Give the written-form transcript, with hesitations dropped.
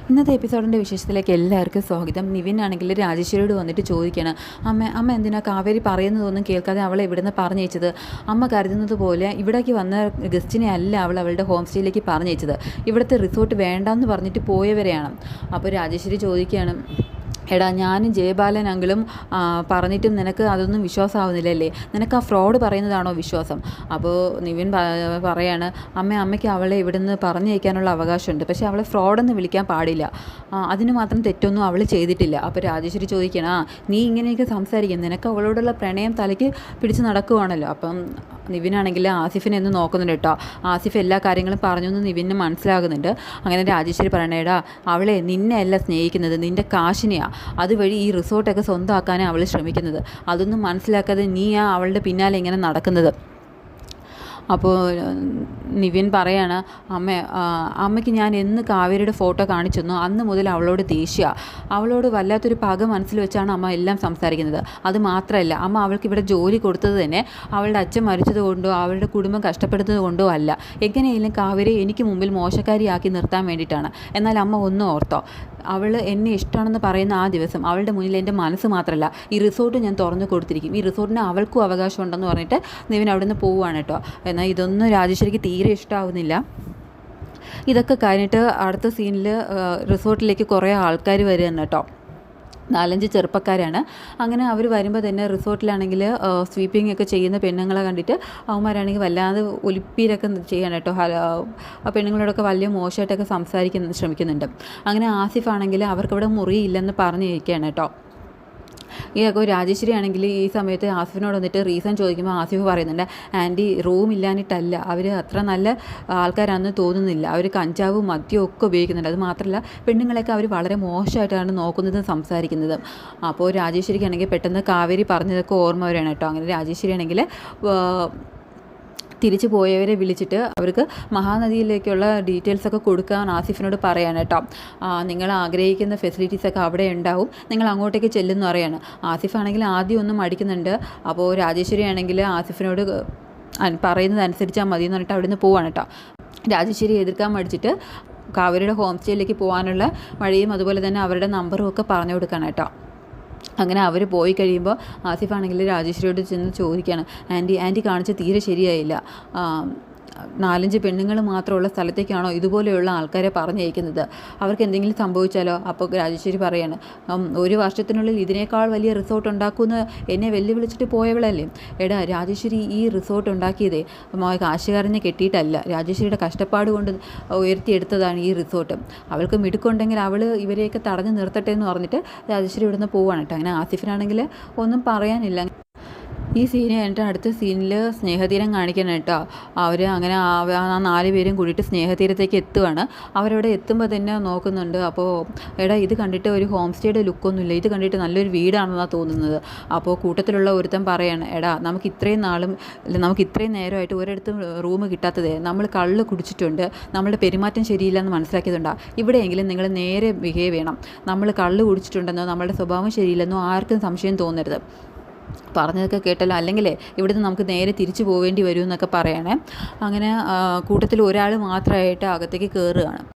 ഇന്നത്തെ എപ്പിസോഡിൻ്റെ വിശേഷത്തിലേക്ക് എല്ലാവർക്കും സ്വാഗതം. നിവിൻ ആണെങ്കിൽ രാജേശ്വരിയോട് വന്നിട്ട് ചോദിക്കണം, അമ്മ എന്തിനാ കാവേരി പറയുന്നതൊന്നും കേൾക്കാതെ അവളെ ഇവിടുന്ന് പറഞ്ഞയച്ചത്? അമ്മ കരുതുന്നത് പോലെ ഇവിടേക്ക് വന്ന ഗസ്റ്റിനെ അല്ല അവളുടെ ഹോം സ്റ്റേയിലേക്ക് പറഞ്ഞയച്ചത്. ഇവിടുത്തെ റിസോർട്ട് വേണ്ടാന്ന് പറഞ്ഞിട്ട് പോയവരെയാണ്. അപ്പോൾ രാജേശ്വരി ചോദിക്കുകയാണ്, എടാ ഞാനും ജയബാലൻ അങ്കിളും പറഞ്ഞിട്ടും നിനക്ക് അതൊന്നും വിശ്വാസമാവുന്നില്ലല്ലേ? നിനക്ക് ആ ഫ്രോഡ് പറയുന്നതാണോ വിശ്വാസം? അപ്പോൾ നിവിൻ പറയാണ്, അമ്മയ്ക്ക് അവളെ ഇവിടുന്ന് പറഞ്ഞയക്കാനുള്ള അവകാശമുണ്ട്, പക്ഷേ അവളെ ഫ്രോഡെന്ന് വിളിക്കാൻ പാടില്ല. അതിന് മാത്രം തെറ്റൊന്നും അവൾ ചെയ്തിട്ടില്ല. അപ്പോൾ രാജേശ്വരി ചോദിക്കണം, നീ ഇങ്ങനെയൊക്കെ സംസാരിക്കും, നിനക്ക് അവളോടുള്ള പ്രണയം തലയ്ക്ക് പിടിച്ച് നടക്കുവാണല്ലോ. അപ്പം നിവിനാണെങ്കിൽ ആസിഫിനെ ഒന്ന് നോക്കുന്നുണ്ട് കേട്ടോ. ആസിഫ് എല്ലാ കാര്യങ്ങളും പറഞ്ഞു എന്ന് നിവിന് മനസ്സിലാകുന്നുണ്ട്. അങ്ങനെ രാജേശ്വരി പറയണേടാ, അവളെ നിന്നെ അല്ല സ്നേഹിക്കുന്നത്, നിൻ്റെ കാശിനെയാണ്. അതുവഴി ഈ റിസോർട്ടൊക്കെ സ്വന്തമാക്കാനാണ് അവൾ ശ്രമിക്കുന്നത്. അതൊന്നും മനസ്സിലാക്കാതെ നീയാണ് അവളുടെ പിന്നാലെ ഇങ്ങനെ നടക്കുന്നത്. അപ്പോൾ നിവിൻ പറയാണ്, അമ്മയ്ക്ക് ഞാൻ എന്ന് കാവേരിയുടെ ഫോട്ടോ കാണിച്ചു തന്നു അന്ന് മുതൽ അവളോട് ദേഷ്യ, അവളോട് വല്ലാത്തൊരു പക മനസ്സിൽ വെച്ചാണ് അമ്മ എല്ലാം സംസാരിക്കുന്നത്. അത് മാത്രമല്ല, അമ്മ അവൾക്ക് ഇവിടെ ജോലി കൊടുത്തത് തന്നെ അവളുടെ അച്ഛൻ മരിച്ചത് കൊണ്ടോ അവളുടെ കുടുംബം കഷ്ടപ്പെടുന്നത് കൊണ്ടോ അല്ല. എങ്ങനെയെങ്കിലും കാവേരി എനിക്ക് മുമ്പിൽ മോശക്കാരിയാക്കി നിർത്താൻ വേണ്ടിയിട്ടാണ്. എന്നാൽ അമ്മ ഒന്നും ഓർത്തോ, അവൾ എന്നെ ഇഷ്ടമാണെന്ന് പറയുന്ന ആ ദിവസം അവളുടെ മുന്നിൽ എൻ്റെ മനസ്സ് മാത്രമല്ല, ഈ റിസോർട്ട് ഞാൻ തുറന്നു കൊടുത്തിരിക്കും. ഈ റിസോർട്ടിന് അവൾക്കും അവകാശമുണ്ടെന്ന് പറഞ്ഞിട്ട് നിവിൻ അവിടെ നിന്ന് പോവുകയാണ് കേട്ടോ. എന്നാൽ ഇതൊന്നും രാജേശ്വരിക്ക് തീരെ ഇഷ്ടമാവുന്നില്ല. ഇതൊക്കെ കഴിഞ്ഞിട്ട് അടുത്ത സീനിൽ റിസോർട്ടിലേക്ക് കുറേ ആൾക്കാർ വരികയാണ് കേട്ടോ. 4-5 ചെറുപ്പക്കാരാണ്. അങ്ങനെ അവർ വരുമ്പോൾ തന്നെ റിസോർട്ടിലാണെങ്കിൽ സ്വീപ്പിംഗ് ഒക്കെ ചെയ്യുന്ന പെണ്ണുങ്ങളെ കണ്ടിട്ട് അവന്മാരാണെങ്കിൽ വല്ലാതെ ഒലിപ്പീരൊക്കെ ചെയ്യണം കേട്ടോ. ആ പെണ്ണുങ്ങളോടൊക്കെ വലിയ മോശമായിട്ടൊക്കെ ശ്രമിക്കുന്നുണ്ട്. അങ്ങനെ ആസിഫാണെങ്കിൽ അവർക്കവിടെ മുറിയില്ലെന്ന് പറഞ്ഞിരിക്കുകയാണ് കേട്ടോ. ഈ രാജേശ്വരി ആണെങ്കിൽ ഈ സമയത്ത് ആസിഫിനോട് വന്നിട്ട് റീസൺ ചോദിക്കുമ്പോൾ ആസിഫ് പറയുന്നുണ്ട്, ആൻറ്റി റൂം ഇല്ലാഞ്ഞിട്ടല്ല, അവർ അത്ര നല്ല ആൾക്കാരാണെന്ന് തോന്നുന്നില്ല, അവർ കഞ്ചാവും മദ്യവും ഒക്കെ ഉപയോഗിക്കുന്നുണ്ട്. അത് മാത്രമല്ല പെണ്ണുങ്ങളെയൊക്കെ അവർ വളരെ മോശമായിട്ടാണ് നോക്കുന്നതും സംസാരിക്കുന്നതും. അപ്പോൾ രാജേശ്വരിക്കാണെങ്കിൽ പെട്ടെന്ന് കാവേരി പറഞ്ഞതൊക്കെ ഓർമ്മ വരികയാണ് കേട്ടോ. അങ്ങനെ രാജേശ്വരി ആണെങ്കിൽ തിരിച്ചു പോയവരെ വിളിച്ചിട്ട് അവർക്ക് മഹാനദിയിലേക്കുള്ള ഡീറ്റെയിൽസൊക്കെ കൊടുക്കാൻ ആസിഫിനോട് പറയാണ് കേട്ടോ. നിങ്ങൾ ആഗ്രഹിക്കുന്ന ഫെസിലിറ്റീസൊക്കെ അവിടെ ഉണ്ടാവും, നിങ്ങൾ അങ്ങോട്ടേക്ക് ചെല്ലുമെന്ന് പറയാണ്. ആസിഫാണെങ്കിൽ ആദ്യം ഒന്നും മടിക്കുന്നുണ്ട്. അപ്പോൾ രാജേശ്വരി ആണെങ്കിൽ ആസിഫിനോട് പറയുന്നതനുസരിച്ചാൽ മതി എന്ന് പറഞ്ഞിട്ട് അവിടെ നിന്ന് പോവാണ് കേട്ടോ. രാജേശ്വരി എതിർക്കാൻ മടിച്ചിട്ട് കാവേരിയുടെ ഹോം സ്റ്റേയിലേക്ക് പോകാനുള്ള വഴിയും അതുപോലെ തന്നെ അവരുടെ നമ്പറും ഒക്കെ പറഞ്ഞു കൊടുക്കണം കേട്ടോ. അങ്ങനെ അവർ പോയി കഴിയുമ്പോൾ ആസിഫാണെങ്കിൽ രാജേശ്വരിയോട് ചെന്ന് ചോദിക്കുകയാണ്, ആൻറ്റി കാണിച്ച തീരെ ശരിയായില്ല, 4-5 പെണ്ണുങ്ങൾ മാത്രമുള്ള സ്ഥലത്തേക്കാണോ ഇതുപോലെയുള്ള ആൾക്കാരെ പറഞ്ഞയക്കുന്നത്? അവർക്ക് എന്തെങ്കിലും സംഭവിച്ചാലോ? അപ്പോൾ രാജേശ്വരി പറയാണ്, 1 വർഷത്തിനുള്ളിൽ ഇതിനേക്കാൾ വലിയ റിസോർട്ട് ഉണ്ടാക്കുമെന്ന് എന്നെ വെല്ലുവിളിച്ചിട്ട് പോയവളല്ലേ? എടാ രാജേശ്വരി, ഈ റിസോർട്ട് ഉണ്ടാക്കിയതേ കാശുകാരനെ കെട്ടിയിട്ടല്ല, രാജേശ്വരിയുടെ കഷ്ടപ്പാട് കൊണ്ട് ഉയർത്തിയെടുത്തതാണ് ഈ റിസോർട്ട്. അവൾക്ക് മിടുക്കുണ്ടെങ്കിൽ അവൾ ഇവരെയൊക്കെ തടഞ്ഞു നിർത്തട്ടെ എന്ന് പറഞ്ഞിട്ട് രാജേശ്വരി ഇവിടുന്ന് പോവാണ് കേട്ടോ. അങ്ങനെ ആസിഫിനാണെങ്കിൽ ഒന്നും പറയാനില്ല. ഈ സീന് കഴിഞ്ഞിട്ട് അടുത്ത സീനിൽ സ്നേഹതീരം കാണിക്കണം കേട്ടോ. അവർ അങ്ങനെ ആ 4 പേരും കൂടിയിട്ട് സ്നേഹതീരത്തേക്ക് എത്തുകയാണ്. അവരവിടെ എത്തുമ്പോൾ തന്നെ നോക്കുന്നുണ്ട്. അപ്പോൾ എടാ, ഇത് കണ്ടിട്ട് ഒരു ഹോം സ്റ്റേയുടെ ലുക്കൊന്നുമില്ല, ഇത് കണ്ടിട്ട് നല്ലൊരു വീടാണെന്നാണ് തോന്നുന്നത്. അപ്പോൾ കൂട്ടത്തിലുള്ള ഒരുത്തൻ പറയാണ്, എടാ നമുക്ക് ഇത്രയും നേരമായിട്ട് ഒരിടത്തും റൂം കിട്ടാത്തതേ, നമ്മൾ കള്ള് കുടിച്ചിട്ടുണ്ട്, നമ്മളുടെ പെരുമാറ്റം ശരിയില്ലെന്ന് മനസ്സിലാക്കിയതുകൊണ്ടാണ്. ഇവിടെയെങ്കിലും നിങ്ങൾ നേരെ ബിഹേവ് ചെയ്യണം. നമ്മൾ കള്ള് കുടിച്ചിട്ടുണ്ടെന്നോ നമ്മളുടെ സ്വഭാവം ശരിയില്ലെന്നോ ആർക്കും സംശയം തോന്നരുത്. പറഞ്ഞതൊക്കെ കേട്ടല്ലോ, അല്ലെങ്കിൽ ഇവിടുന്ന് നമുക്ക് നേരെ തിരിച്ചു പോവേണ്ടി വരും എന്നൊക്കെ പറയണേ. അങ്ങനെ കൂട്ടത്തിൽ ഒരാൾ മാത്രമായിട്ട് അകത്തേക്ക് കയറുകയാണ്.